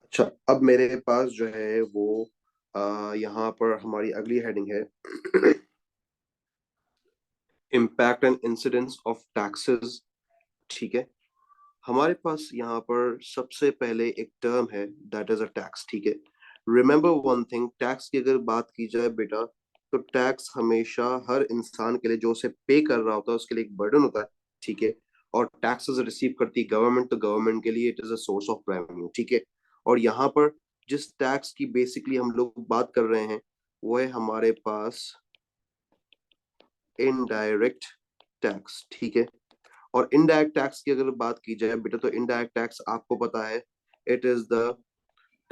अच्छा, अब मेरे पास जो है वो यहाँ पर हमारी अगली हेडिंग है impact and incidence of taxes. ठीक है, हमारे पास यहाँ पर सबसे पहले एक टर्म है दैट इज अ टैक्स। ठीक है, रिमेंबर वन थिंग, टैक्स की अगर बात की जाए बेटा, तो टैक्स हमेशा हर इंसान के लिए जो उसे पे कर रहा होता है उसके लिए एक बर्डन होता है। ठीक है, और टैक्सेस रिसीव करती गवर्नमेंट, तो गवर्नमेंट के लिए it is a source of revenue. ठीक है, और यहाँ पर जिस टैक्स की बेसिकली हम लोग बात कर रहे हैं वो है हमारे पास इनडायरेक्ट टैक्स। ठीक है, और इनडायरेक्ट टैक्स की अगर बात की जाए बेटा, तो इनडायरेक्ट टैक्स आपको पता है it is the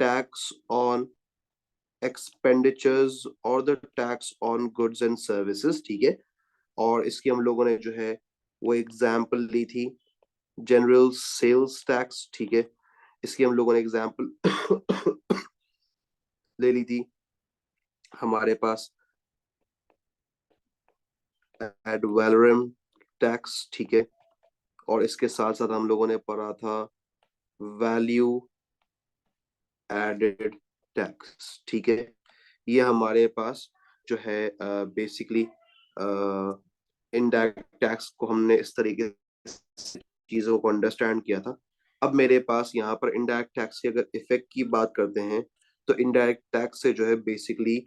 tax on expenditures और the tax on goods and services. ठीक है, और इसकी हम लोगों ने जो है वो एग्जाम्पल ली थी जनरल सेल्स टैक्स। ठीक है, इसकी हम लोगों ने एग्जाम्पल ले ली थी हमारे पास एड वैलोरम टैक्स। ठीक है, और इसके साथ साथ हम लोगों ने पढ़ा था वैल्यू एडेड टैक्स। ठीक है, ये हमारे पास जो है बेसिकली इनडायरेक्ट टैक्स को हमने इस तरीके से चीजों को अंडरस्टैंड किया था। अब मेरे पास यहाँ पर इनडायरेक्ट टैक्स के अगर इफेक्ट की बात करते हैं, तो इनडायरेक्ट टैक्स से जो है बेसिकली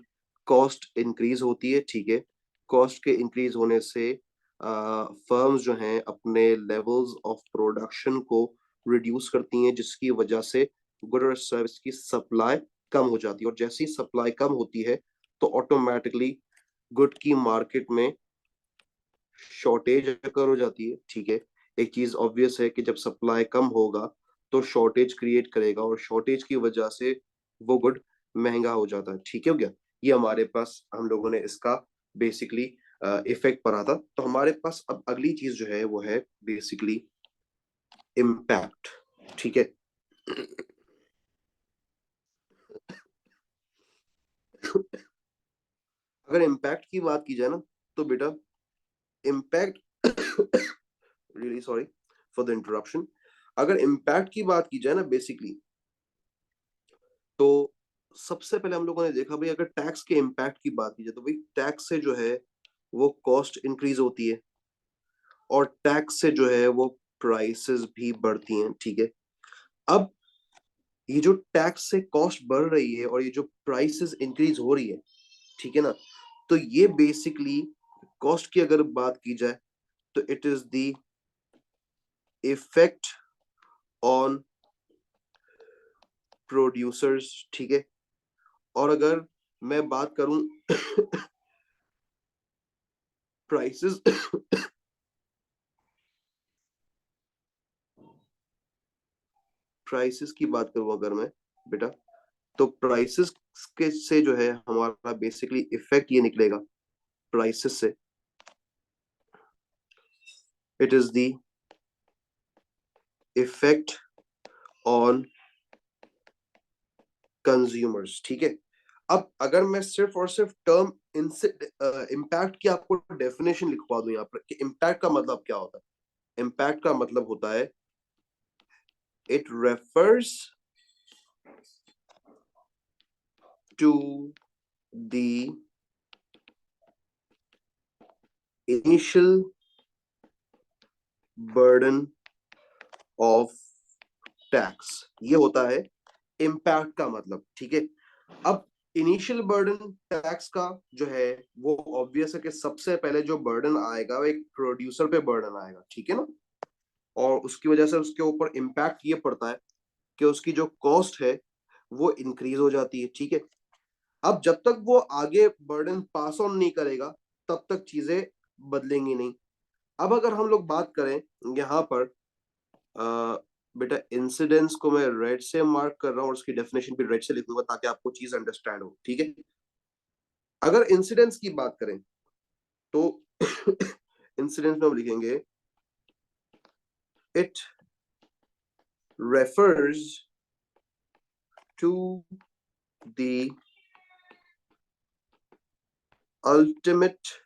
कॉस्ट इंक्रीज होती है। ठीक है, कॉस्ट के इंक्रीज होने से फर्म्स जो हैं अपने लेवल्स ऑफ प्रोडक्शन को रिड्यूस करती हैं, जिसकी वजह से गुड और सर्विस की सप्लाई कम हो जाती है, और जैसे ही सप्लाई कम होती है तो ऑटोमेटिकली गुड की मार्केट में शॉर्टेज अकर हो जाती है। ठीक है, एक चीज ऑब्वियस है कि जब सप्लाई कम होगा तो शॉर्टेज क्रिएट करेगा, और शॉर्टेज की वजह से वो गुड महंगा हो जाता है। ठीक है, हो गया, ये हमारे पास हम लोगों ने इसका बेसिकली इफेक्ट पढ़ा था। तो हमारे पास अब अगली चीज जो है वो है बेसिकली इम्पैक्ट। ठीक है, अगर इम्पैक्ट की बात की जाए ना, तो बेटा impact really sorry for the interruption, अगर इम्पैक्ट की बात की जाए ना बेसिकली, तो सबसे पहले हम लोगों ने देखा भाई, अगर टैक्स के इम्पैक्ट की बात की जाए तो भाई टैक्स से जो है वो कॉस्ट इंक्रीज होती है, और टैक्स से जो है वो प्राइसेस भी बढ़ती हैं। ठीक है, अब ये जो टैक्स से कॉस्ट बढ़ रही है और ये जो प्राइसेस इंक्रीज हो रही है, ठीक है ना, तो ये बेसिकली कॉस्ट की अगर बात की जाए तो it is the effect on producers. ठीक है, और अगर मैं बात करूं प्राइसेस प्राइसेस की बात करूं अगर मैं बेटा, तो प्राइसेस के से जो है हमारा बेसिकली इफेक्ट ये निकलेगा प्राइसेस से, it is the effect on consumers. ठीक है, अब अगर मैं सिर्फ और सिर्फ टर्म इम्पैक्ट की आपको डेफिनेशन लिखवा दूं यहाँ पर कि इम्पैक्ट का मतलब क्या होता है। इम्पैक्ट का मतलब होता है it refers to the initial burden of tax, ये होता है इम्पैक्ट का मतलब। ठीक है, अब इनिशियल बर्डन टैक्स का जो है वो ऑब्वियस है कि सबसे पहले जो बर्डन आएगा वो एक प्रोड्यूसर पे बर्डन आएगा। ठीक है ना, और उसकी वजह से उसके ऊपर इम्पैक्ट ये पड़ता है कि उसकी जो कॉस्ट है वो इंक्रीज हो जाती है। ठीक है, अब जब तक वो आगे बर्डन पास ऑन नहीं करेगा तब तक चीजें बदलेंगी नहीं। अब अगर हम लोग बात करें यहाँ पर बेटा, इंसिडेंस को मैं रेड से मार्क कर रहा हूँ और उसकी डेफिनेशन भी रेड से लिखूंगा ताकि आपको चीज अंडरस्टैंड हो। ठीक है, अगर इंसिडेंस की बात करें तो इंसिडेंस में हम लिखेंगे it refers to the ultimate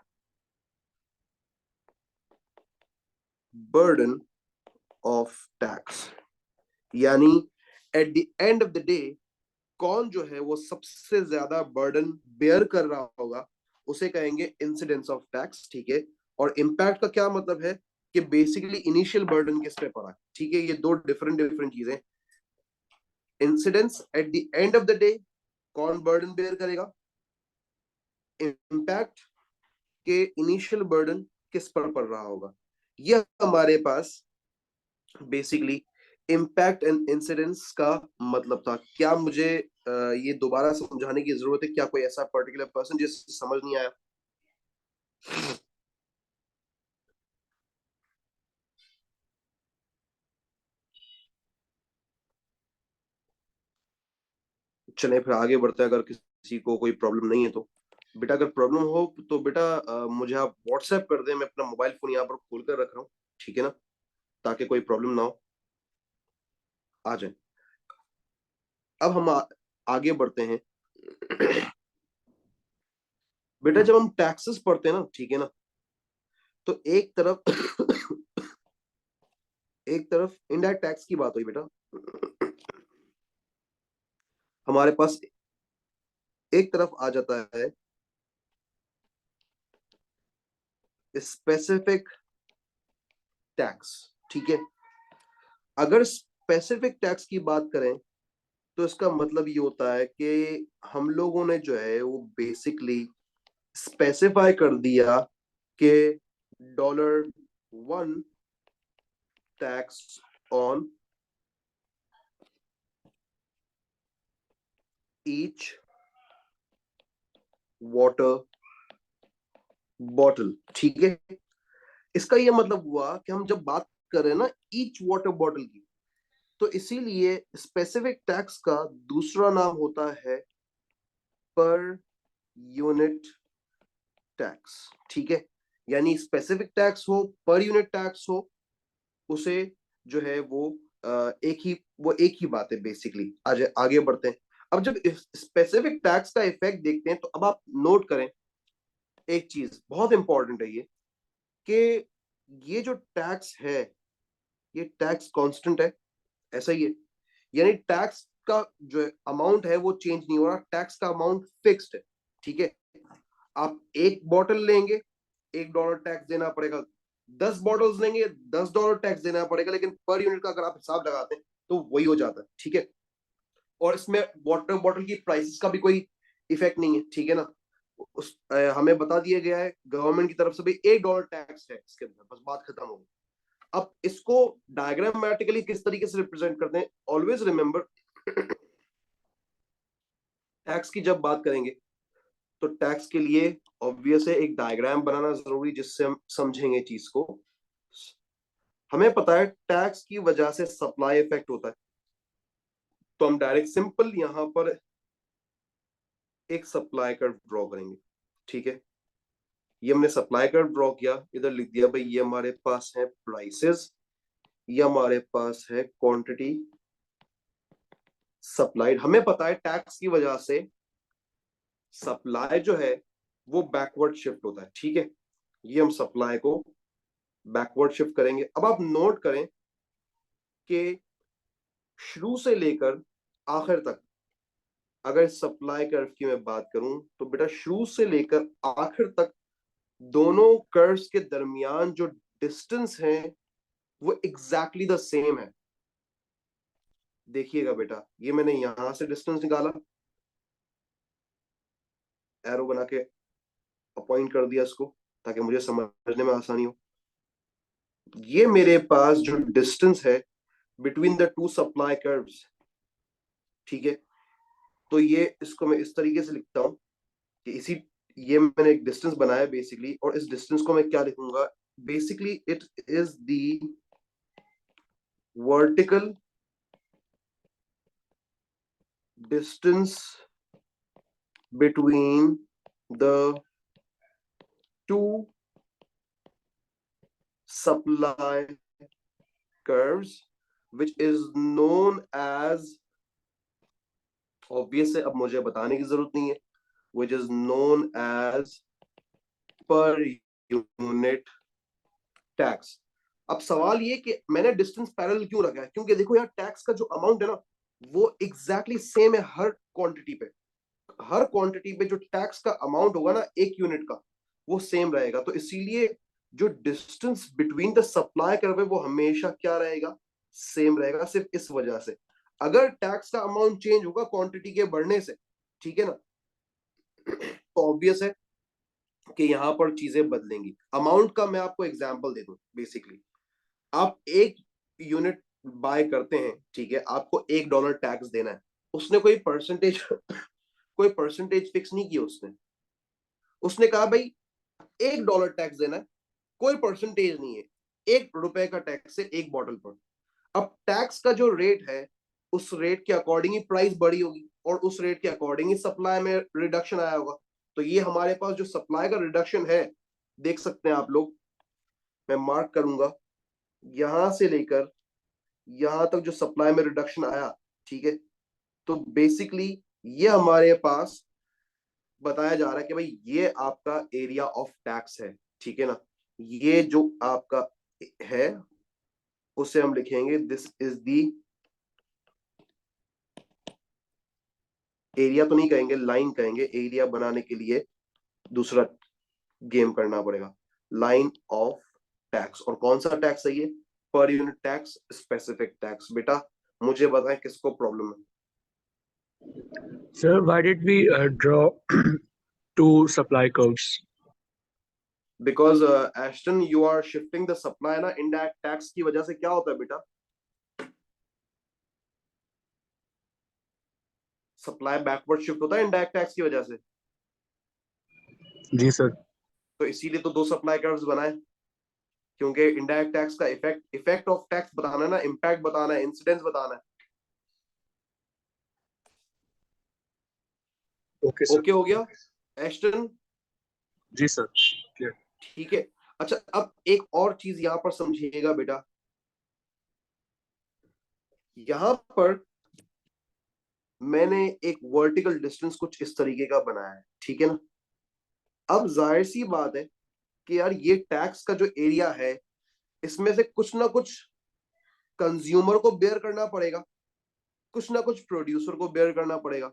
burden of tax, यानी at the end of the day कौन जो है वो सबसे ज्यादा बर्डन बेयर कर रहा होगा उसे कहेंगे इंसिडेंस ऑफ टैक्स, ठीक है। और इम्पैक्ट का क्या मतलब है कि बेसिकली इनिशियल बर्डन किस पे पड़ा है, ठीक है। ये दो डिफरेंट डिफरेंट चीजें। Incidence at the end of the day कौन बर्डन बेयर करेगा, इम्पैक्ट के इनिशियल बर्डन किस पर पड़ रहा होगा। यह हमारे पास बेसिकली इम्पैक्ट एंड इंसिडेंस का मतलब था। क्या मुझे ये दोबारा समझाने की जरूरत है? क्या कोई ऐसा पर्टिकुलर पर्सन जिसे समझ नहीं आया? चले फिर आगे बढ़ते हैं, अगर किसी को कोई प्रॉब्लम नहीं है तो। बेटा अगर प्रॉब्लम हो तो बेटा मुझे आप व्हाट्सएप कर दें, मैं अपना मोबाइल फोन यहाँ पर खोल कर रख रहा हूँ, ठीक है ना, ताकि कोई प्रॉब्लम ना हो, आ जाए। अब हम आगे बढ़ते हैं। बेटा जब हम टैक्सेस पढ़ते हैं ना, ठीक है ना, तो एक तरफ इनडायरेक्ट टैक्स की बात हुई बेटा, हमारे पास एक तरफ आ जाता है स्पेसिफिक टैक्स, ठीक है। अगर स्पेसिफिक टैक्स की बात करें तो इसका मतलब ये होता है कि हम लोगों ने जो है वो बेसिकली स्पेसिफाई कर दिया कि $1 tax on each water bottle, ठीक है। इसका ये मतलब हुआ कि हम जब बात कर रहे हैं ना ईच वाटर बॉटल की, तो इसीलिए स्पेसिफिक टैक्स का दूसरा नाम होता है पर यूनिट टैक्स, ठीक है। यानी स्पेसिफिक टैक्स हो, पर यूनिट टैक्स हो, उसे जो है वो एक ही बात है बेसिकली। आज आगे बढ़ते हैं। अब जब स्पेसिफिक टैक्स का इफेक्ट देखते हैं तो अब आप नोट करें एक चीज बहुत इंपॉर्टेंट है ये, कि ये जो टैक्स है ये टैक्स कांस्टेंट है, ऐसा ही है। यानी टैक्स का जो अमाउंट है वो चेंज नहीं हो रहा, टैक्स का अमाउंट फिक्स्ड है, ठीक है। आप एक बॉटल लेंगे, $1 टैक्स देना पड़ेगा। 10 बॉटल्स लेंगे, $10 टैक्स देना पड़ेगा, लेकिन पर यूनिट का अगर आप हिसाब लगाते हैं तो वही हो जाता है, ठीक है। और इसमें वाटर बॉटल की प्राइसेस का भी कोई इफेक्ट नहीं है, ठीक है ना। हमें बता दिया गया है गवर्नमेंट की तरफ से भी $1 टैक्स है इसके अंदर, बस बात खत्म हो गई। अब इसको डायग्रामेटिकली किस तरीके से रिप्रेजेंट करते हैं, ऑलवेज रिमेंबर टैक्स की जब बात करेंगे तो टैक्स के लिए ऑब्वियस है एक डायग्राम बनाना जरूरी, जिससे हम समझेंगे चीज को। हमें पता है टैक्स की वजह से सप्लाई इफेक्ट होता है, तो हम डायरेक्ट सिंपल यहां पर एक सप्लाई कर्व ड्रॉ करेंगे, ठीक है। ये हमने सप्लाई कर्व ड्रॉ किया, इधर लिख दिया भाई ये हमारे पास है प्राइसेस, ये हमारे पास है क्वांटिटी सप्लाइड। हमें पता है टैक्स की वजह से सप्लाई जो है वो बैकवर्ड शिफ्ट होता है, ठीक है। ये हम सप्लाई को बैकवर्ड शिफ्ट करेंगे। अब आप नोट करें कि शुरू से लेकर आखिर तक, अगर सप्लाई कर्व की मैं बात करूं तो बेटा शुरू से लेकर आखिर तक दोनों कर्व्स के दरमियान जो डिस्टेंस है वो एग्जैक्टली द सेम है। देखिएगा बेटा, ये मैंने यहां से डिस्टेंस निकाला, एरो बना के अपॉइंट कर दिया इसको, ताकि मुझे समझने में आसानी हो। ये मेरे पास जो डिस्टेंस है between the two supply curves, ठीक है। तो ये इसको मैं इस तरीके से लिखता हूं कि ये मैंने एक डिस्टेंस बनाया बेसिकली, और इस डिस्टेंस को मैं क्या लिखूंगा, basically it is the vertical distance between the two supply curves which is known as, obvious है अब मुझे बताने की जरूरत नहीं है, which is known as per unit tax. अब सवाल ये कि मैंने डिस्टेंस पैरेलल क्यों रखा है, क्योंकि देखो यार टैक्स का जो अमाउंट है ना वो एग्जैक्टली सेम है हर क्वांटिटी पे। हर क्वांटिटी पे जो टैक्स का अमाउंट होगा ना एक यूनिट का वो सेम रहेगा। तो इसीलिए जो distance between the supply curve है वो हमेशा क्या रहेगा, सेम रहेगा। सिर्फ इस वजह से अगर टैक्स का अमाउंट चेंज होगा क्वांटिटी के बढ़ने से, ठीक है ना, तो ऑब्वियस है कि यहां पर चीजें बदलेंगी। अमाउंट का मैं आपको एग्जांपल दे दूं। बेसिकली आप एक यूनिट बाय करते हैं, ठीक है, आपको $1 टैक्स देना है। उसने कोई परसेंटेज कोई परसेंटेज फिक्स नहीं की उसने। उसने कहा भाई $1 टैक्स देना है, कोई परसेंटेज नहीं है, ₹1 का टैक्स है एक बॉटल पर। अब टैक्स का जो रेट है उस रेट के अकॉर्डिंग ही प्राइस बढ़ी होगी और उस रेट के अकॉर्डिंग ही सप्लाई में रिडक्शन आया होगा। तो ये हमारे पास जो सप्लाई का रिडक्शन है, देख सकते हैं आप लोग, मैं मार्क करूंगा, यहां से लेकर यहां तक जो सप्लाई में रिडक्शन आया, ठीक है, तो बेसिकली ये हमारे पास बताया जा रहा है कि भाई ये आपका एरिया ऑफ टैक्स है, ठीक है ना। ये जो आपका है उसे हम लिखेंगे दिस इज दी एरिया, तो नहीं कहेंगे, लाइन कहेंगे। एरिया बनाने के लिए दूसरा गेम करना पड़ेगा, लाइन ऑफ टैक्स। और कौन सा टैक्स है ये, पर यूनिट टैक्स, स्पेसिफिक टैक्स। बेटा मुझे बताएं किसको प्रॉब्लम है। Sir, why did we draw two supply curves? Because एस्टन you are shifting the supply ना इनडायरेक्ट टैक्स की वजह से। क्या होता है बेटा, सप्लाई बैकवर्ड शिफ्ट होता है इनडायरेक्ट टैक्स की वजह से। जी सर। तो इसीलिए तो दो सप्लाई कर्व्स बनाए, क्योंकि इनडायरेक्ट टैक्स का इफेक्ट ऑफ टैक्स बताना है ना, इम्पैक्ट बताना है, इंसिडेंस बताना है। Okay sir. ओके हो गया एस्टन? जी सर, क्लियर। ठीक है। अच्छा अब एक और चीज यहां पर समझिएगा बेटा, यहां पर मैंने एक वर्टिकल डिस्टेंस कुछ इस तरीके का बनाया है, ठीक है ना। अब जाहिर सी बात है कि यार ये टैक्स का जो एरिया है इसमें से कुछ ना कुछ कंज्यूमर को बेयर करना पड़ेगा, कुछ ना कुछ प्रोड्यूसर को बेयर करना पड़ेगा।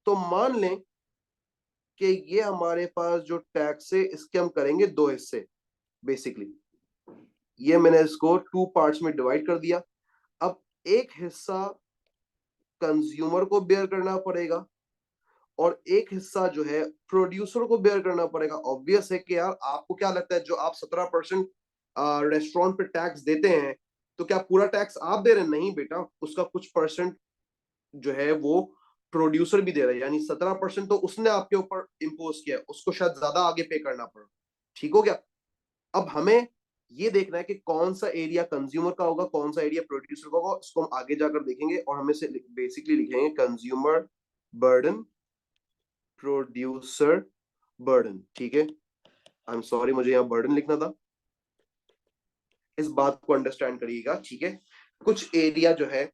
तो मान लें कि ये हमारे पास जो टैक्स है इसके हम करेंगे दो हिस्से। बेसिकली ये मैंने इसको टू पार्ट्स में डिवाइड कर दिया। अब एक हिस्सा कंज्यूमर को बेयर करना पड़ेगा और एक हिस्सा जो है प्रोड्यूसर को बेयर करना पड़ेगा। ऑब्वियस है कि यार आपको क्या लगता है, जो आप 17% रेस्टोरेंट पे टैक्स देते हैं, तो क्या पूरा टैक्स आप दे रहे हैं? नहीं बेटा, उसका कुछ परसेंट जो है वो प्रोड्यूसर भी दे रहा है, यानी 17% तो उसने आपके ऊपर इम्पोज किया है, उसको शायद ज्यादा आगे पे करना पड़ा। ठीक हो गया। अब हमें ये देखना है कि कौन सा एरिया कंज्यूमर का होगा, कौन सा एरिया प्रोड्यूसर का होगा, उसको हम आगे जाकर देखेंगे। और हमें से बेसिकली लिखेंगे कंज्यूमर बर्डन, प्रोड्यूसर बर्डन, ठीक है। आई एम सॉरी, मुझे यहाँ बर्डन लिखना था। इस बात को अंडरस्टैंड करिएगा, ठीक है। कुछ एरिया जो है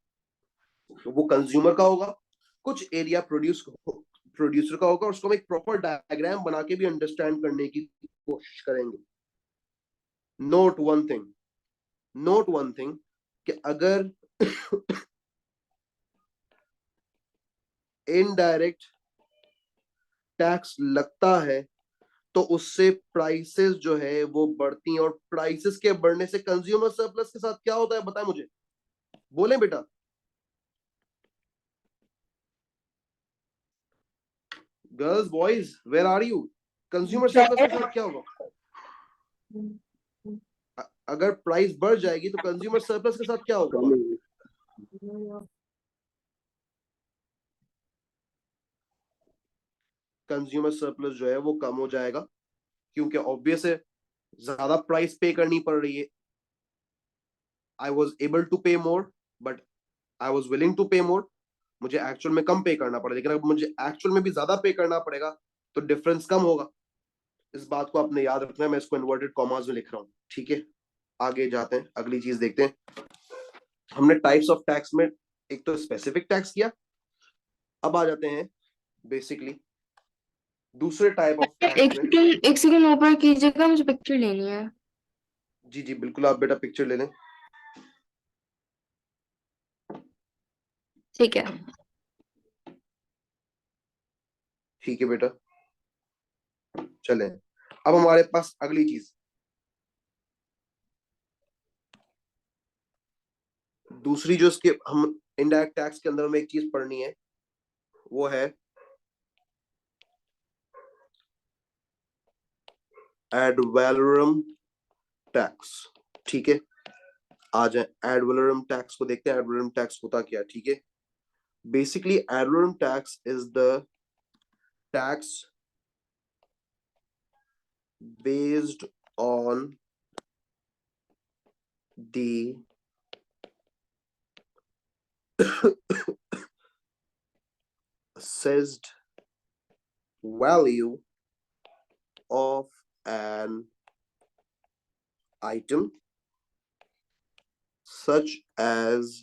वो कंज्यूमर का होगा, कुछ एरिया प्रोड्यूसर का होगा, और उसको हम एक प्रॉपर डायग्राम बना के भी अंडरस्टैंड करने की कोशिश करेंगे। Note one thing, note one thing, कि अगर इनडायरेक्ट टैक्स लगता है तो उससे प्राइसेस जो है वो बढ़ती हैं, और प्राइसेस के बढ़ने से कंज्यूमर सरप्लस के साथ क्या होता है बताएं मुझे, बोले बेटा। Girls boys where are you? Consumer surplus के साथ क्या होगा? अगर प्राइस बढ़ जाएगी तो कंज्यूमर सरप्लस के साथ क्या होगा? कंज्यूमर सरप्लस जो है वो कम हो जाएगा, क्योंकि ऑब्वियस है ज्यादा प्राइस पे करनी पड़ रही है। I was able to pay more, but I was willing to pay more. मुझे एक्चुअल में कम पे करना पड़ेगा, लेकिन अगर मुझे एक्चुअल में भी ज्यादा पे करना पड़ेगा तो डिफरेंस कम होगा। इस बात को आपने याद रखना है। मैं इसको इन्वर्टेड कॉमास में लिख रहा हूँ, ठीक है। आगे जाते हैं, अगली चीज देखते हैं। हमने टाइप्स ऑफ टैक्स में एक तो स्पेसिफिक टैक्स किया, अब आ जाते हैं बेसिकली दूसरे टाइप ऑफ टैक्स एक में। सेकंड, एक सेकंड ऊपर कीजिएगा, मुझे पिक्चर लेनी है। जी जी बिल्कुल, आप बेटा पिक्चर ले लें। ठीक है। ठीक है बेटा, चले। अब हमारे पास अगली चीज, दूसरी जो इसके हम इनडायरेक्ट टैक्स के अंदर में एक चीज पढ़नी है, वो है एड वैलोरम टैक्स। ठीक है, आ जाए एड वैलोरम टैक्स को देखते हैं। एड वैलोरम टैक्स होता क्या है? ठीक है, basically ad valorem tax is the tax based on the assessed value of an item such as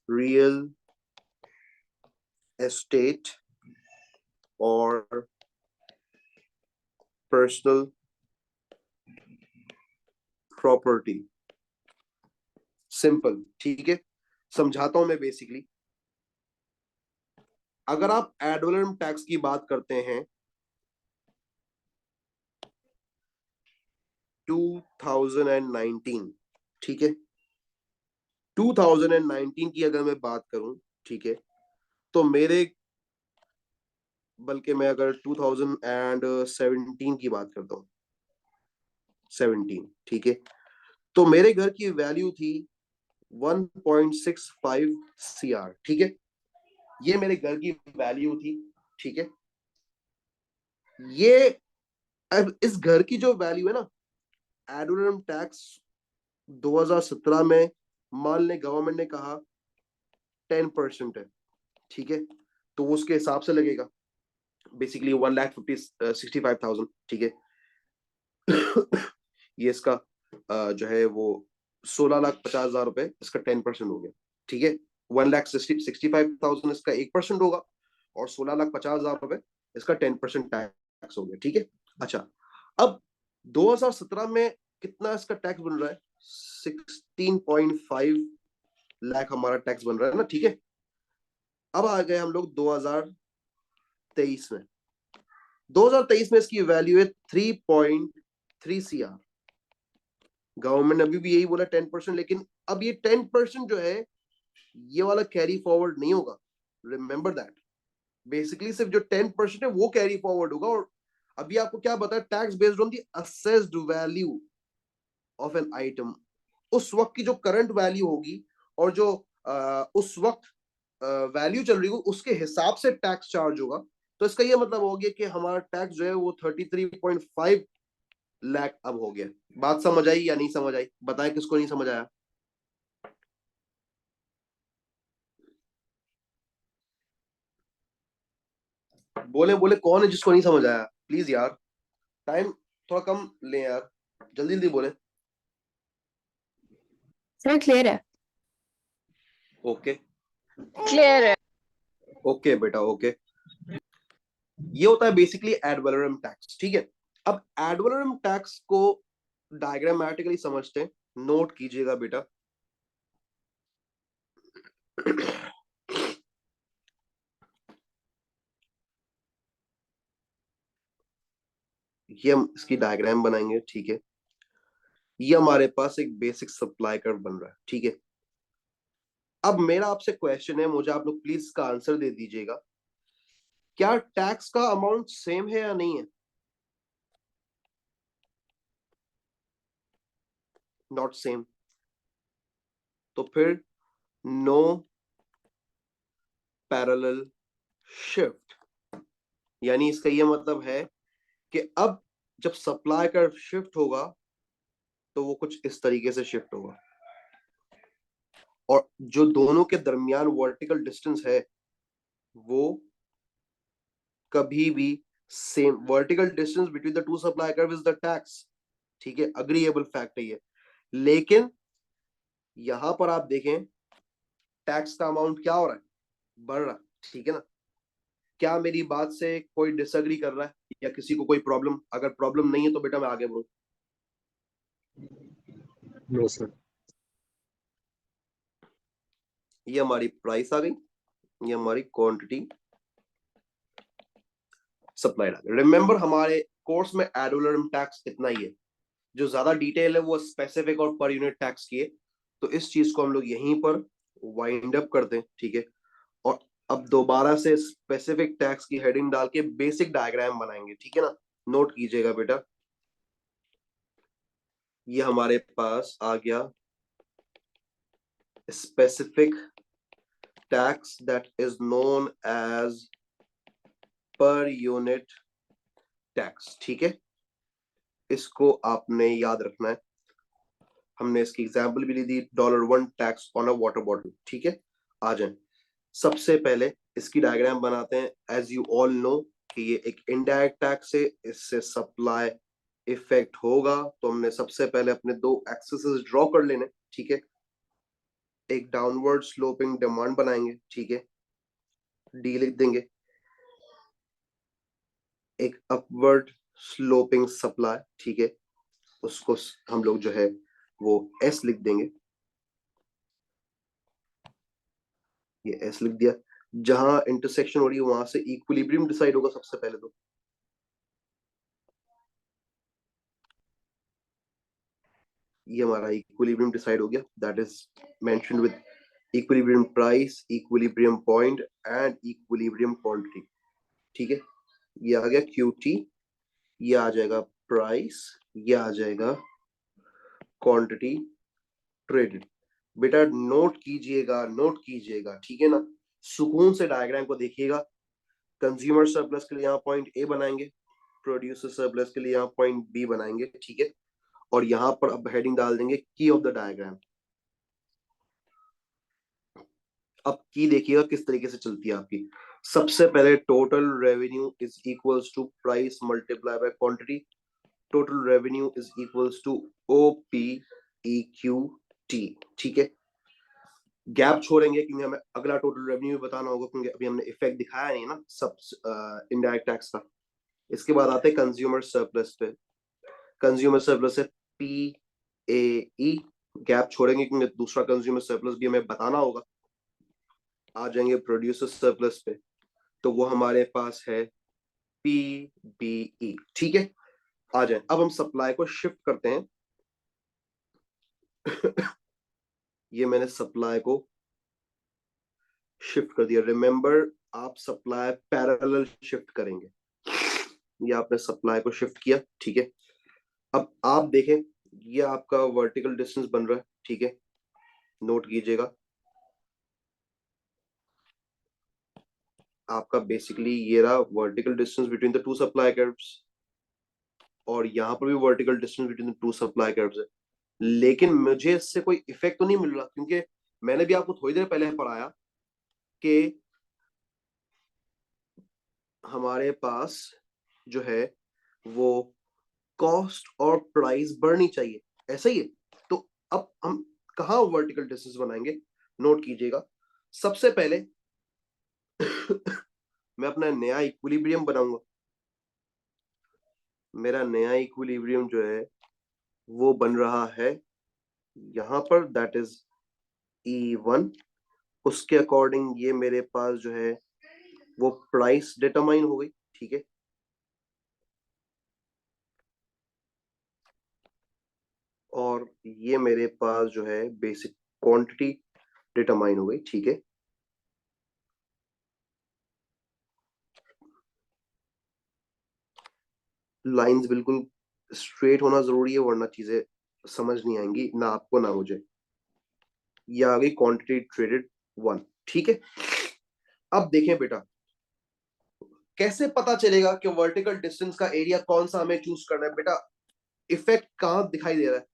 real estate or personal property। Simple, ठीक है, समझाता हूं मैं। बेसिकली अगर आप एड वैलोरम टैक्स की बात करते हैं 2019, ठीक है, 2019 की अगर मैं बात करूं, ठीक है, तो मेरे, बल्कि मैं अगर 2017 की बात करता हूँ, 17, ठीक है, तो मेरे घर की वैल्यू थी 1.65 CR। ठीक है, ये मेरे घर की वैल्यू थी। ठीक है, ये, अब इस घर की जो वैल्यू है ना, एड वैलोरम टैक्स 2017 में मान ले गवर्नमेंट ने कहा 10% है। ठीक है, तो वो उसके हिसाब से लगेगा, बेसिकली 1,50,65,000। ठीक है, ये इसका जो है वो 16,50,000 रुपए, इसका 10% हो गया। ठीक है, 1,65,000 इसका 1% होगा, और 16,50,000 रुपए इसका 10% टैक्स हो गया। ठीक है, अच्छा, अब 2017 में कितना इसका टैक्स बन रहा है? 16.5 लाख हमारा टैक्स बन रहा है ना। ठीक है, अब आ गए हम लोग 2023 में। 2023 में इसकी वैल्यू है 3.3 CR। गवर्नमेंट ने अभी भी यही बोला 10%, लेकिन अब ये 10% जो है, ये वाला कैरी फॉरवर्ड नहीं होगा। रिमेंबर दैट, बेसिकली सिर्फ जो 10% है वो कैरी फॉरवर्ड होगा। और अभी आपको क्या बताया, tax based on the assessed value of an item. उस वक्त की जो करंट वैल्यू होगी, और जो उस वक्त वैल्यू चल रही होगी, उसके हिसाब से टैक्स चार्ज होगा। तो इसका ये मतलब हो गया कि हमारा टैक्स जो है वो 33.5 लाख अब हो गया। बात समझ आई या नहीं समझ आई? बताएं किसको नहीं समझ आया। बोले बोले, कौन है जिसको नहीं समझ आया? प्लीज यार, टाइम थोड़ा कम ले यार, जल्दी जल्दी बोले। सर क्लियर है। ओके, क्लियर है। ओके बेटा, ओके। ये होता है बेसिकली एड वैलोरम टैक्स। ठीक है, अब एड वैलोरम टैक्स को डायग्रामेटिकली समझते हैं, नोट कीजिएगा बेटा। ये हम इसकी डायग्राम बनाएंगे। ठीक है, ये हमारे पास एक बेसिक सप्लाई कर्व बन रहा है। ठीक है, अब मेरा आपसे क्वेश्चन है, मुझे आप लोग प्लीज इसका आंसर दे दीजिएगा, क्या टैक्स का अमाउंट सेम है या नहीं है? नॉट सेम, तो फिर नो पैरेलल शिफ्ट। यानी इसका ये मतलब है कि अब जब सप्लाई का शिफ्ट होगा, तो वो कुछ इस तरीके से शिफ्ट होगा, और जो दोनों के दरमियान वर्टिकल डिस्टेंस है, वो कभी भी same, vertical distance between the two supply curve is the tax. ठीक है, अग्रीएबल फैक्ट है ये। लेकिन यहां पर आप देखें, टैक्स का अमाउंट क्या हो रहा है? बढ़ रहा है। ठीक है ना? क्या मेरी बात से कोई डिसएग्री कर रहा है, या किसी को कोई प्रॉब्लम? अगर प्रॉब्लम नहीं है तो बेटा मैं आगे बढ़ूं। No, sir. ये हमारी प्राइस आ गई, ये हमारी क्वांटिटी सप्लाइड आ गई। रिमेंबर हमारे कोर्स में एड वैलोरम टैक्स इतना ही है, जो ज्यादा डिटेल है वो स्पेसिफिक और पर यूनिट टैक्स की है। तो इस चीज को हम लोग यहीं पर वाइंड अप करते हैं, ठीक है। और अब दोबारा से स्पेसिफिक टैक्स की हेडिंग डाल के बेसिक डायग्राम बनाएंगे, ठीक है ना। नोट कीजिएगा बेटा, ये हमारे पास आ गया specific tax that is known as per unit tax, ठीक है। इसको आपने याद रखना है। हमने इसकी एग्जांपल भी ली थी, $1 tax on a water bottle, ठीक है। आ जाए, सबसे पहले इसकी डायग्राम बनाते हैं। एज यू ऑल नो कि ये एक इनडायरेक्ट टैक्स है, इससे सप्लाई इफेक्ट होगा। तो हमने सबसे पहले अपने दो एक्सेस ड्रॉ कर लेने, ठीक है। एक डाउनवर्ड स्लोपिंग डिमांड बनाएंगे, ठीक है, डी लिख देंगे। एक अपवर्ड स्लोपिंग सप्लाई, ठीक है, उसको हम लोग जो है वो एस लिख देंगे। ये एस लिख दिया। जहां इंटरसेक्शन हो रही है वहां से इक्विलिब्रियम डिसाइड होगा सबसे पहले। तो ये हमारा इक्विलिब्रियम डिसाइड हो गया, that is mentioned with equilibrium price, equilibrium point and equilibrium quantity, ठीक है। ये आ गया क्यूटी, ये आ जाएगा प्राइस, ये आ जाएगा क्वांटिटी ट्रेडेड। बेटा नोट कीजिएगा, नोट कीजिएगा, ठीक है ना। सुकून से डायग्राम को देखिएगा। कंज्यूमर सरप्लस के लिए यहाँ पॉइंट ए बनाएंगे, प्रोड्यूसर सरप्लस के लिए यहाँ पॉइंट बी बनाएंगे, ठीक है। और यहां पर अब हेडिंग डाल देंगे की ऑफ द डायग्राम। अब की देखिएगा किस तरीके से चलती है आपकी। सबसे पहले total revenue is equals to price multiply by quantity. Total revenue is equals to OPEQT, ठीक है। गैप छोड़ेंगे क्योंकि हमें अगला टोटल रेवेन्यू भी बताना होगा, क्योंकि अभी हमने इफेक्ट दिखाया नहीं ना सब इनडायरेक्ट टैक्स का। इसके बाद आते हैं कंज्यूमर सरप्लस पे। कंज्यूमर सरप्लस है PAE। गैप छोड़ेंगे क्योंकि दूसरा कंज्यूमर सरप्लस भी हमें बताना होगा। आ जाएंगे प्रोड्यूसर सरप्लस पे, तो वो हमारे पास है PBE, ठीक है। आ जाए, अब हम सप्लाई को शिफ्ट करते हैं। ये मैंने सप्लाई को शिफ्ट कर दिया। रिमेंबर आप सप्लाई पैरेलल शिफ्ट करेंगे। ये आपने सप्लाई को शिफ्ट किया, ठीक है। अब आप देखें, ये आपका वर्टिकल डिस्टेंस बन रहा है, ठीक है। नोट कीजिएगा, आपका बेसिकली ये रहा vertical distance between the two supply curves, और यहां पर भी vertical distance between the two supply curves है। लेकिन मुझे इससे कोई इफेक्ट तो नहीं मिल रहा, क्योंकि मैंने भी आपको थोड़ी देर पहले पढ़ाया कि हमारे पास जो है वो कॉस्ट और प्राइस बढ़नी चाहिए, ऐसा ही है। तो अब हम कहा वर्टिकल डिस्टेंस बनाएंगे, नोट कीजिएगा। सबसे पहले मैं अपना नया इक्विलिब्रियम बनाऊंगा। मेरा नया इक्विलिब्रियम जो है वो बन रहा है यहां पर, दैट इज E1। उसके अकॉर्डिंग ये मेरे पास जो है वो प्राइस डिटरमाइन हो गई, ठीक है। और ये मेरे पास जो है बेसिक क्वांटिटी डिटरमाइन हो गई, ठीक है। लाइंस बिल्कुल स्ट्रेट होना जरूरी है, वरना चीजें समझ नहीं आएंगी, ना आपको ना मुझे। ये आ गई क्वांटिटी ट्रेडेड 1, ठीक है। अब देखें बेटा, कैसे पता चलेगा कि वर्टिकल डिस्टेंस का एरिया कौन सा हमें चूज करना है। बेटा इफेक्ट कहां दिखाई दे रहा है?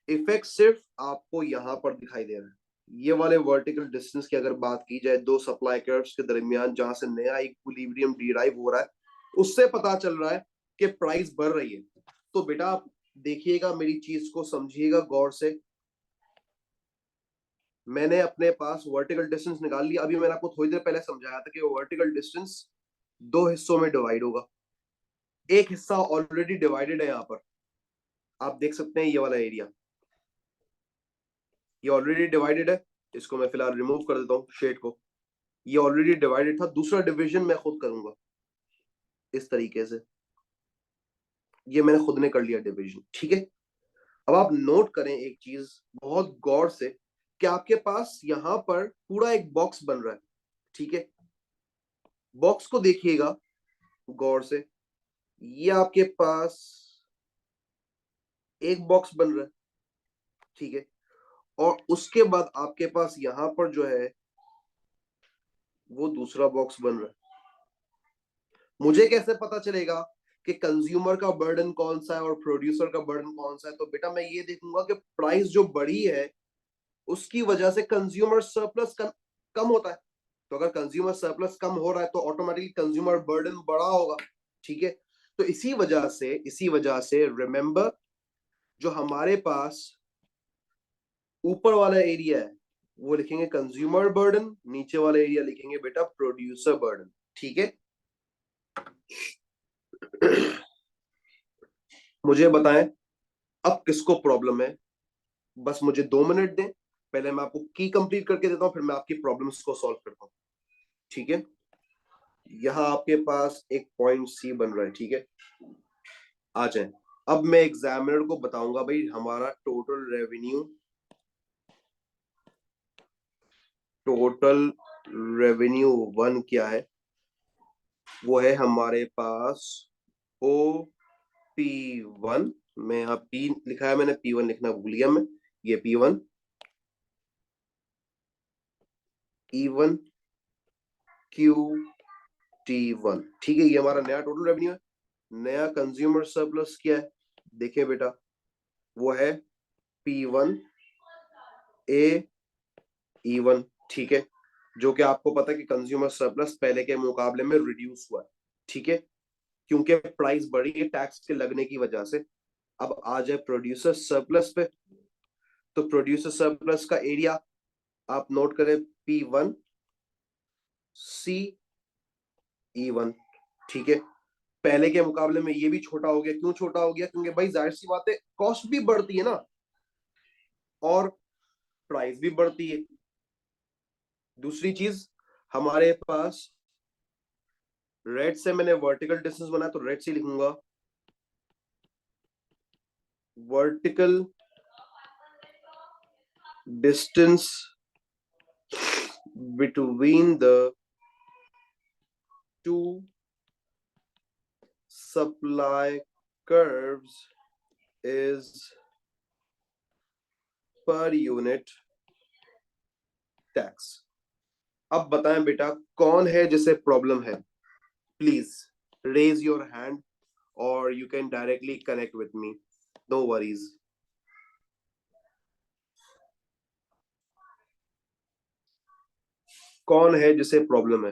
इफेक्ट सिर्फ आपको यहां पर दिखाई दे रहा है। ये वाले वर्टिकल डिस्टेंस की अगर बात की जाए दो सप्लाई कर्व्स के दरमियान, जहां से नया इक्विलिब्रियम डिराइव हो रहा है, उससे पता चल रहा है कि प्राइस बढ़ रही है। तो बेटा आप देखिएगा, मेरी चीज को समझिएगा गौर से। मैंने अपने पास वर्टिकल डिस्टेंस निकाल लिया। अभी मैंने आपको थोड़ी देर पहले समझाया था कि वर्टिकल डिस्टेंस दो हिस्सों में डिवाइड होगा। एक हिस्सा ऑलरेडी डिवाइडेड है, यहां पर आप देख सकते हैं ये वाला एरिया। ये ऑलरेडी डिवाइडेड है, इसको मैं फिलहाल रिमूव कर देता हूँ शेड को। ये ऑलरेडी डिवाइडेड था, दूसरा डिवीजन मैं खुद करूंगा इस तरीके से। ये मैंने खुद ने कर लिया डिवीजन, ठीक है। अब आप नोट करें एक चीज बहुत गौर से कि आपके पास यहां पर पूरा एक बॉक्स बन रहा है, ठीक है। बॉक्स को देखिएगा गौर से, ये आपके पास एक बॉक्स बन रहा है, ठीक है। और उसके बाद आपके पास यहां पर जो है वो दूसरा बॉक्स बन रहा है। मुझे कैसे पता चलेगा कि कंज्यूमर का बर्डन कौन सा है और प्रोड्यूसर का बर्डन कौन सा है? तो बेटा मैं ये देखूंगा कि प्राइस जो बढ़ी है उसकी वजह से कंज्यूमर सरप्लस कम होता है। तो अगर कंज्यूमर सरप्लस कम हो रहा है तो ऑटोमेटिकली कंज्यूमर बर्डन बड़ा होगा, ठीक है। तो इसी वजह से रिमेंबर, जो हमारे पास ऊपर वाला एरिया है वो लिखेंगे कंज्यूमर बर्डन, नीचे वाला एरिया लिखेंगे बेटा प्रोड्यूसर बर्डन, ठीक है। मुझे बताएं अब किसको प्रॉब्लम है। बस मुझे 2 मिनट दें, पहले मैं आपको की कंप्लीट करके देता हूं, फिर मैं आपकी प्रॉब्लम्स को सॉल्व करता हूं, ठीक है। यहां आपके पास एक पॉइंट सी बन रहा है, ठीक है। आ जाए, अब मैं एग्जामिनर को बताऊंगा भाई हमारा टोटल रेवेन्यू 1 क्या है। वो है हमारे पास ओ P1 में, यहाँ P लिखा है मैंने, P1 लिखना भूल गया मैं। ये P1 E1 QT1, ठीक है। ये हमारा नया टोटल रेवेन्यू है। नया कंज्यूमर सरप्लस क्या है देखिए बेटा, वो है P1 E1, ठीक है। जो कि आपको पता है कि कंज्यूमर सरप्लस पहले के मुकाबले में रिड्यूस हुआ है, ठीक है, क्योंकि प्राइस बढ़ी है टैक्स के लगने की वजह से। अब आ जाए प्रोड्यूसर सरप्लस पे, तो प्रोड्यूसर सरप्लस का एरिया आप नोट करें P1 CE1, ठीक है। पहले के मुकाबले में ये भी छोटा हो गया। क्यों छोटा हो गया? क्योंकि भाई जाहिर सी बात है कॉस्ट भी बढ़ती है ना और प्राइस भी बढ़ती है। दूसरी चीज, हमारे पास रेड से मैंने वर्टिकल डिस्टेंस बनाया तो रेड से लिखूंगा vertical distance between the two supply curves is per unit tax. अब बताएं बेटा कौन है जिसे प्रॉब्लम है? प्लीज रेज योर हैंड और you can directly connect with me, no worries. कौन है जिसे प्रॉब्लम है?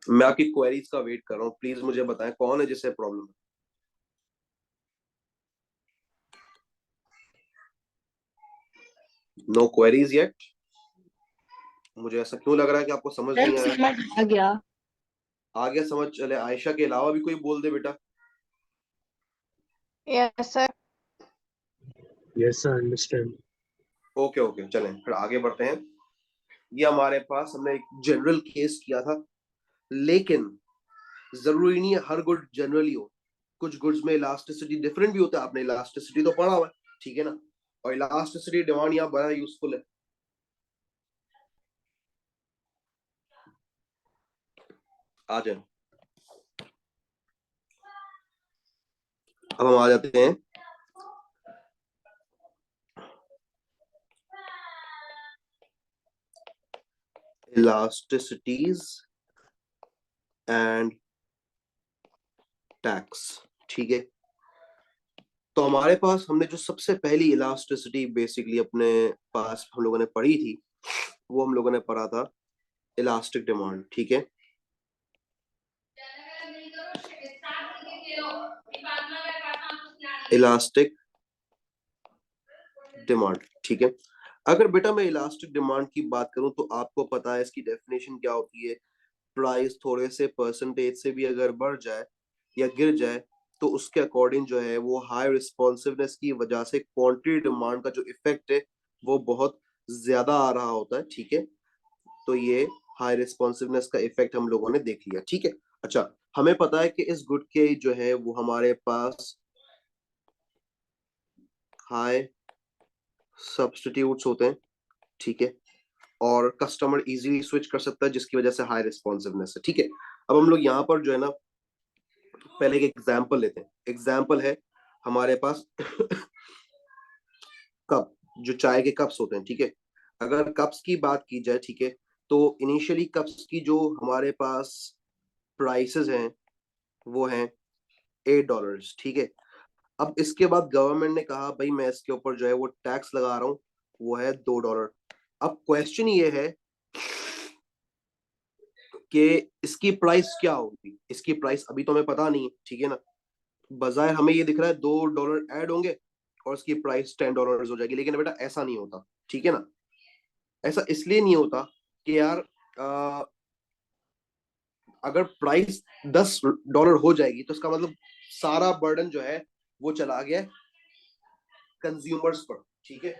मैं आपकी क्वेरीज का वेट कर रहा हूं, प्लीज मुझे बताएं कौन है जिसे प्रॉब्लम है। No queries yet. मुझे ऐसा क्यों लग रहा है कि आपको समझ नहीं आया? समझ आ गया। आ गया समझ? चले आयशा के अलावा भी कोई बोल दे बेटा। Yes sir. Yes, sir, understand. Okay okay, चलें फिर आगे बढ़ते हैं। ये हमारे पास हमने एक जनरल केस किया था, लेकिन जरूरी नहीं है हर गुड जनरली हो। कुछ गुड्स में इलास्टिसिटी डिफरेंट भी होता है, आपने इलास्टिसिटी तो पढ़ा हुआ है, ठीक है ना। और इलास्टिसिटी डिमांड यहाँ बड़ा यूजफुल है। आ जाए, अब हम आ जाते हैं elasticities एंड टैक्स, ठीक है। तो हमारे पास हमने जो सबसे पहली इलास्टिसिटी बेसिकली अपने पास हम लोगों ने पढ़ी थी, वो हम लोगों ने पढ़ा था इलास्टिक डिमांड, ठीक है। इलास्टिक डिमांड, ठीक है। अगर बेटा मैं इलास्टिक डिमांड की बात करूं तो आपको पता है इसकी डेफिनेशन क्या होती है। प्राइस थोड़े से परसेंटेज से भी अगर बढ़ जाए या गिर जाए तो उसके अकॉर्डिंग जो है वो हाई रिस्पॉन्सिवनेस की वजह से क्वांटिटी डिमांड का जो इफेक्ट है वो बहुत ज्यादा आ रहा होता है। ठीक है, तो ये हाई रिस्पॉन्सिवनेस का इफेक्ट हम लोगों ने देख लिया। ठीक है, अच्छा हमें पता है कि इस गुड के जो है वो हमारे पास हाई सब्स्टिट्यूट्स होते हैं। ठीक है, और कस्टमर इजीली स्विच कर सकता है जिसकी वजह से हाई रिस्पॉन्सिवनेस है। ठीक है, अब हम लोग यहाँ पर जो है ना पहले एक एग्जाम्पल लेते हैं। एग्जाम्पल है हमारे पास कप, जो चाय के कप्स होते हैं। ठीक है, अगर कप्स की बात की जाए, ठीक है, तो इनिशियली कप्स की जो हमारे पास प्राइसेस हैं वो हैं $8। ठीक है, अब इसके बाद गवर्नमेंट ने कहा भाई मैं इसके ऊपर जो है वो टैक्स लगा रहा हूँ, वो है $2। अब क्वेश्चन ये है कि इसकी प्राइस क्या होगी। इसकी प्राइस अभी तो हमें पता नहीं है। ठीक है ना, बाजार हमें ये दिख रहा है $2 ऐड होंगे और इसकी प्राइस $10 हो जाएगी, लेकिन बेटा ऐसा नहीं होता। ठीक है ना, ऐसा इसलिए नहीं होता कि यार आ, अगर प्राइस $10 हो जाएगी तो इसका मतलब सारा बर्डन जो है वो चला गया कंज्यूमर्स पर। ठीक है,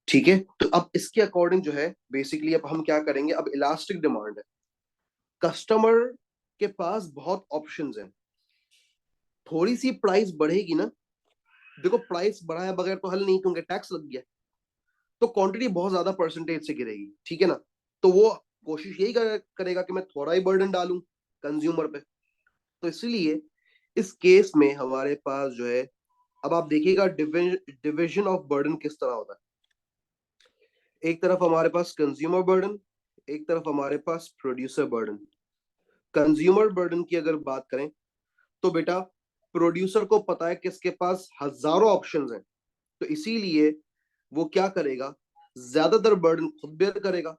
ठीक है, तो अब इसके अकॉर्डिंग जो है बेसिकली अब हम क्या करेंगे। अब इलास्टिक डिमांड है, कस्टमर के पास बहुत ऑप्शंस हैं। थोड़ी सी प्राइस बढ़ेगी ना, देखो प्राइस बढ़ाए बगैर तो हल नहीं, क्योंकि टैक्स लग गया, तो क्वांटिटी बहुत ज्यादा परसेंटेज से गिरेगी। ठीक है ना, तो वो कोशिश यही करेगा कि मैं थोड़ा ही बर्डन डालूं कंज्यूमर पे। तो इसीलिए इस केस में हमारे पास जो है, अब आप देखिएगा डिविजन ऑफ बर्डन किस तरह होता है। एक तरफ हमारे पास कंज्यूमर बर्डन, एक तरफ हमारे पास प्रोड्यूसर बर्डन। कंज्यूमर बर्डन की अगर बात करें तो बेटा प्रोड्यूसर को पता है कि इसके पास हजारों ऑप्शंस हैं, तो इसीलिए वो क्या करेगा, ज्यादातर बर्डन खुद बेयर करेगा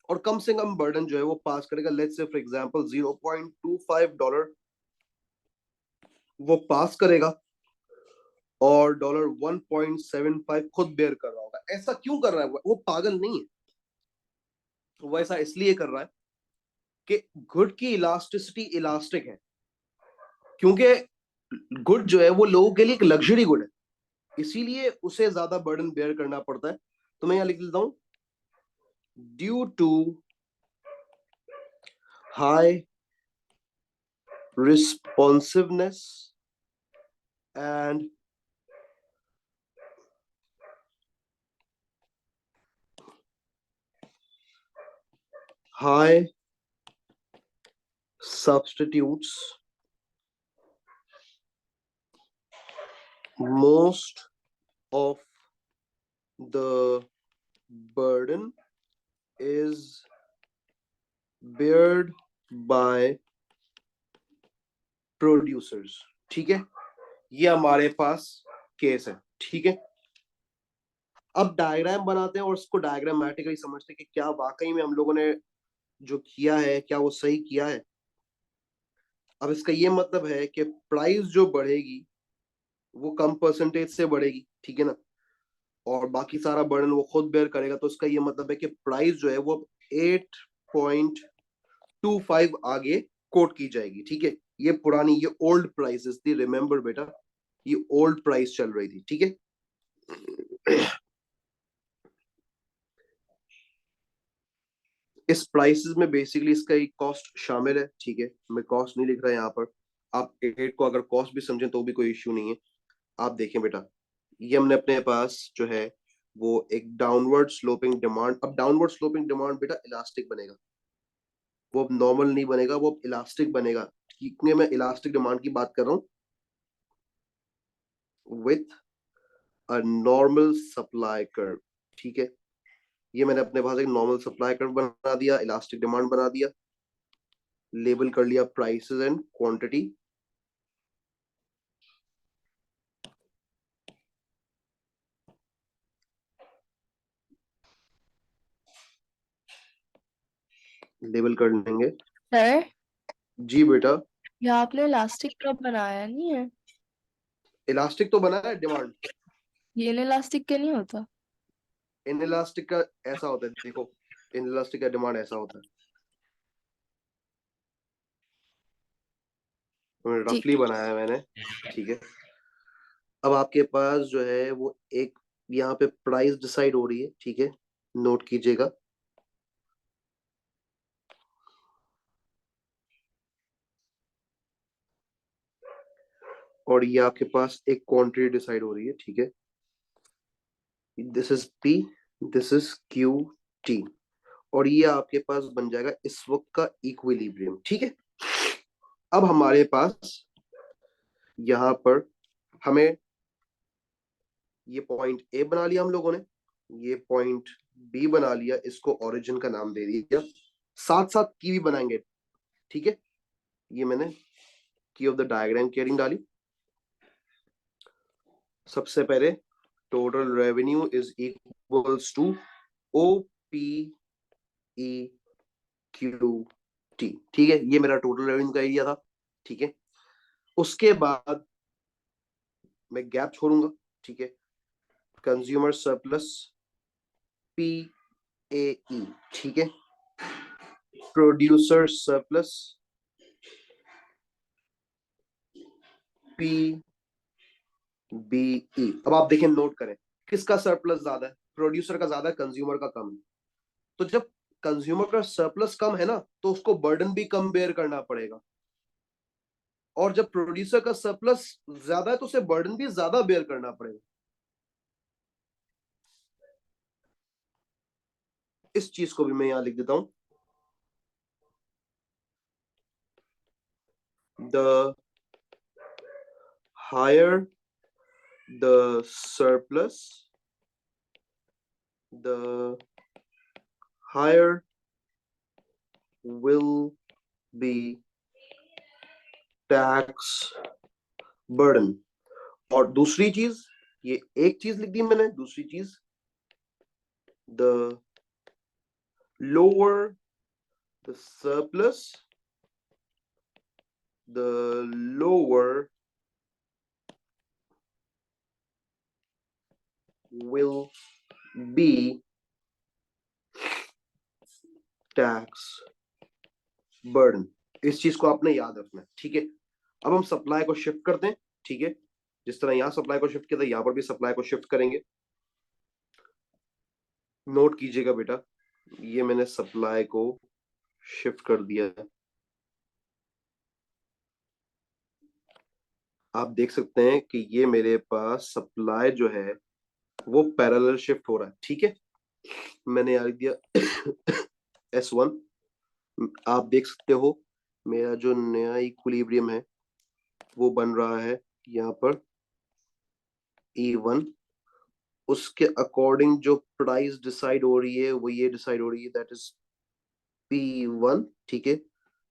और कम से कम बर्डन जो है वो पास करेगा। लेट्स से फॉर एग्जांपल $0.25 वो पास करेगा और $1.75 खुद बेयर कर रहा होगा। ऐसा क्यों कर रहा है वो पागल नहीं है, वो ऐसा इसलिए कर रहा है कि गुड की इलास्टिसिटी इलास्टिक है, क्योंकि गुड जो है वो लोगों के लिए एक लग्जरी गुड है, इसीलिए उसे ज्यादा बर्डन बेयर करना पड़ता है। तो मैं यहां लिख देता हूं, due to high responsiveness and high substitutes, most of the burden is bared by producers। ठीक है, ये हमारे पास केस है। ठीक है, अब डायग्राम बनाते हैं और इसको डायग्रामेटिकली समझते हैं कि क्या वाकई में हम लोगों ने जो किया है क्या वो सही किया है। अब इसका ये मतलब है कि प्राइस जो बढ़ेगी वो कम परसेंटेज से बढ़ेगी। ठीक है ना, और बाकी सारा बर्डन वो खुद बेयर करेगा, तो इसका ये मतलब है कि प्राइस जो है वो 8.25 आगे कोट की जाएगी। ठीक है, ये पुरानी ये ओल्ड प्राइसेस थी, रिमेंबर बेटा, ये ओल्ड प्राइस चल रही थी। ठीक है, इस प्राइसेस में बेसिकली इसका एक कॉस्ट शामिल है। ठीक है, मैं कॉस्ट नहीं लिख रहा यहाँ पर, आप एट को अगर कॉस्ट भी समझें तो भी कोई इश्यू नहीं है। आप देखें बेटा, ये हमने अपने पास जो है वो एक डाउनवर्ड स्लोपिंग डिमांड। अब डाउनवर्ड स्लोपिंग डिमांड बेटा इलास्टिक बनेगा, वो अब नॉर्मल नहीं बनेगा, वो अब इलास्टिक बनेगा, क्योंकि मैं इलास्टिक डिमांड की बात कर रहा हूँ with a normal supply curve. ठीक है, ये मैंने अपने पास एक नॉर्मल सप्लाई कर्व बना दिया, इलास्टिक डिमांड बना दिया, लेबल कर लिया प्राइसेस एंड क्वांटिटी। लेबल कर लेंगे Sir, जी बेटा। ये आपने इलास्टिक कब बनाया नहीं है? इलास्टिक तो बना है डिमांड। ये इलास्टिक के नहीं होता। इन इलास्टिक का ऐसा होता है, देखो इन इलास्टिक का डिमांड ऐसा होता है, ठीक रफली है। बनाया है मैंने। ठीक है। अब आपके पास जो है वो एक यहाँ पे प्राइस डिसाइड हो रही है, ठीक है, नोट कीजिएगा। और ये आपके पास एक क्वांटिटी डिसाइड हो रही है, ठीक है। This is P, this is Q T. और ये आपके पास बन जाएगा इस वक्त का इक्विलिब्रियम, ठीक है। अब हमारे पास यहाँ पर हमें ये पॉइंट ए बना लिया हम लोगों ने, ये पॉइंट बी बना लिया, इसको ओरिजिन का नाम दे दिया, साथ साथ की भी बनाएंगे, ठीक है। ये मैंने की ऑफ द डायग्राम की हेडिंग डाली। सबसे पहले total revenue is equals to O P E Q T, ठीक है। ये मेरा टोटल रेवेन्यू का एरिया था, ठीक है। उसके बाद मैं गैप छोड़ूंगा, ठीक है। Consumer surplus P A E, ठीक है। Producer surplus P B E. अब आप देखें, नोट करें किसका सरप्लस ज्यादा है, प्रोड्यूसर का ज्यादा है, कंज्यूमर का कम है। तो जब कंज्यूमर का सरप्लस कम है ना, तो उसको बर्डन भी कम बेयर करना पड़ेगा। और जब प्रोड्यूसर का सरप्लस ज्यादा है तो उसे बर्डन भी ज्यादा बेयर करना पड़ेगा। इस चीज को भी मैं यहां लिख देता हूं। The higher the surplus, the higher will be tax burden। और दूसरी चीज, ये एक चीज लिख दी मैंने, दूसरी चीज the lower the surplus, the lower will be tax burden। इस चीज को आपने याद रखना है, ठीक है। अब हम सप्लाई को शिफ्ट करते हैं, ठीक है। जिस तरह यहां सप्लाई को शिफ्ट किया था, यहां पर भी सप्लाई को शिफ्ट करेंगे। नोट कीजिएगा बेटा, ये मैंने सप्लाई को शिफ्ट कर दिया है। आप देख सकते हैं कि ये मेरे पास सप्लाई जो है वो पैरेलल शिफ्ट हो रहा है, ठीक है। मैंने याद दिया S1। आप देख सकते हो मेरा जो नया इक्विलिब्रियम है वो बन रहा है यहाँ पर E1। उसके अकॉर्डिंग जो प्राइस डिसाइड हो रही है वो ये डिसाइड हो रही है, दैट इज P1, ठीक है।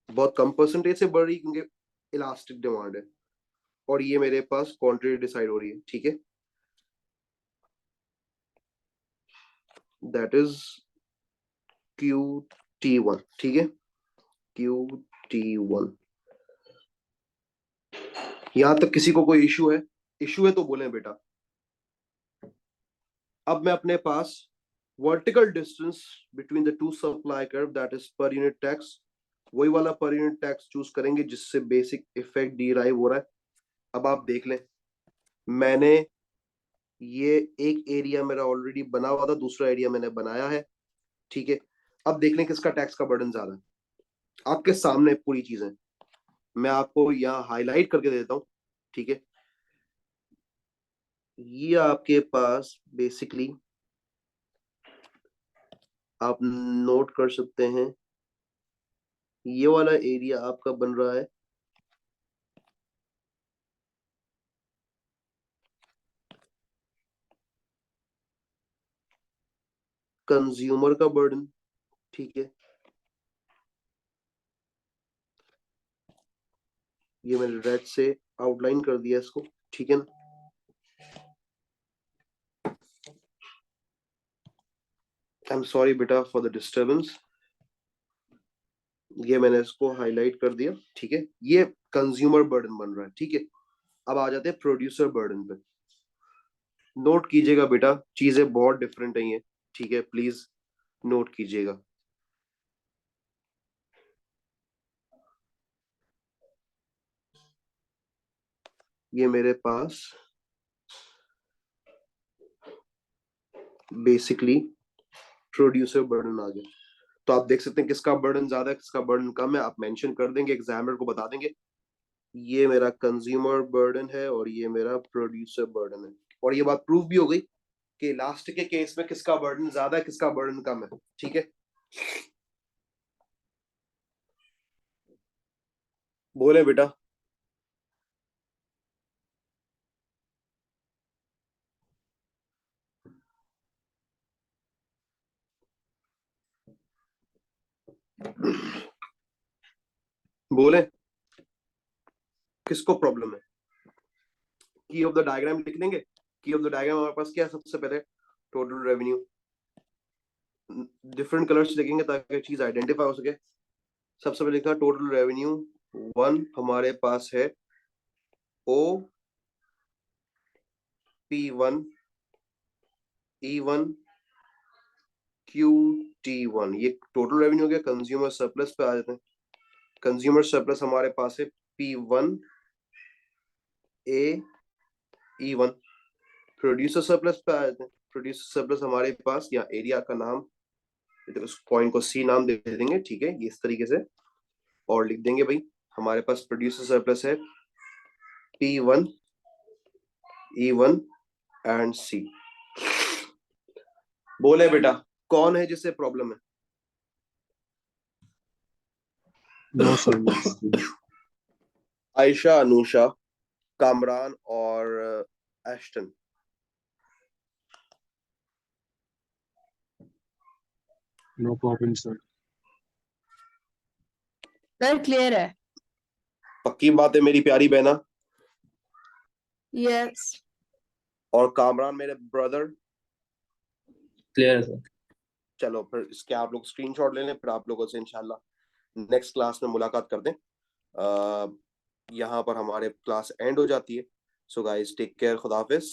बहुत कम परसेंटेज से बढ़ रही है क्योंकि इलास्टिक डिमांड है। और ये मेरे पास क्वांटिटी डिसाइड हो रही है, ठीक है, दैट इज QT1, ठीक है, QT1। यहां तक किसी को कोई इशू है? इशू है तो बोले बेटा। अब मैं अपने पास vertical distance between the two supply curve, that is per unit tax, वही वाला पर यूनिट टैक्स चूज करेंगे जिससे बेसिक इफेक्ट डिराइव हो रहा है। अब आप देख लें, मैंने ये एक एरिया मेरा ऑलरेडी बना हुआ था, दूसरा एरिया मैंने बनाया है, ठीक है। अब देख लें किसका टैक्स का बर्डन ज्यादा है। आपके सामने पूरी चीजें मैं आपको यहाँ हाईलाइट करके देता हूँ, ठीक है। ये आपके पास बेसिकली आप नोट कर सकते हैं, ये वाला एरिया आपका बन रहा है कंज्यूमर का बर्डन, ठीक है। ये मैंने रेड से आउटलाइन कर दिया इसको, ठीक है ना। आई एम सॉरी बेटा फॉर द डिस्टर्बेंस। ये मैंने इसको हाईलाइट कर दिया, ठीक है। ये कंज्यूमर बर्डन बन रहा है, ठीक है। अब आ जाते हैं प्रोड्यूसर बर्डन पे। नोट कीजिएगा बेटा, चीजें बहुत डिफरेंट है ये, ठीक है, प्लीज नोट कीजिएगा। ये मेरे पास बेसिकली प्रोड्यूसर बर्डन आ गया। तो आप देख सकते हैं किसका बर्डन ज्यादा है, किसका बर्डन कम है, आप मेंशन कर देंगे, एग्जामिनर को बता देंगे ये मेरा कंज्यूमर बर्डन है और ये मेरा प्रोड्यूसर बर्डन है। और ये बात प्रूव भी हो गई कि लास्ट के केस में किसका बर्डन ज्यादा है, किसका बर्डन कम है, ठीक है। बोले बेटा। बोले किसको प्रॉब्लम है। की ऑफ द डायग्राम लिख लेंगे। की ऑफ द डायग्राम हमारे पास क्या है, सबसे पहले टोटल रेवेन्यू। डिफरेंट कलर्स लिखेंगे ताकि चीज आइडेंटिफाई हो सके। सबसे पहले लिखा टोटल रेवेन्यू 1 हमारे पास है ओ P1 E1 QT1। ये टोटल रेवेन्यू हो गया। कंज्यूमर सरप्लस पे आ जाते हैं। कंज्यूमर सरप्लस हमारे पास है P1 AE1। प्रोड्यूसर सरप्लस पे आ जाते हैं। प्रोड्यूसर सरप्लस हमारे पास, या एरिया का नाम, उस पॉइंट को C नाम दे देंगे, ठीक है, ये इस तरीके से। और लिख देंगे भाई हमारे पास प्रोड्यूसर सरप्लस है P1 E1 एंड C। बोले बेटा कौन है जिससे प्रॉब्लम है। No, sir. No. Ayesha, Anusha, Kamran और Aston. No problem, sir. Sir clear है। पक्की बात है मेरी प्यारी बहना। यस। और कामरान मेरे ब्रदर। Clear है सर। चलो फिर इसके आप लोग स्क्रीनशॉट ले लें, फिर आप लोगों से इंशाल्लाह नेक्स्ट क्लास में मुलाकात करते हैं। यहाँ पर हमारे क्लास एंड हो जाती है। सो गाइस टेक केयर, खुदा हाफिज।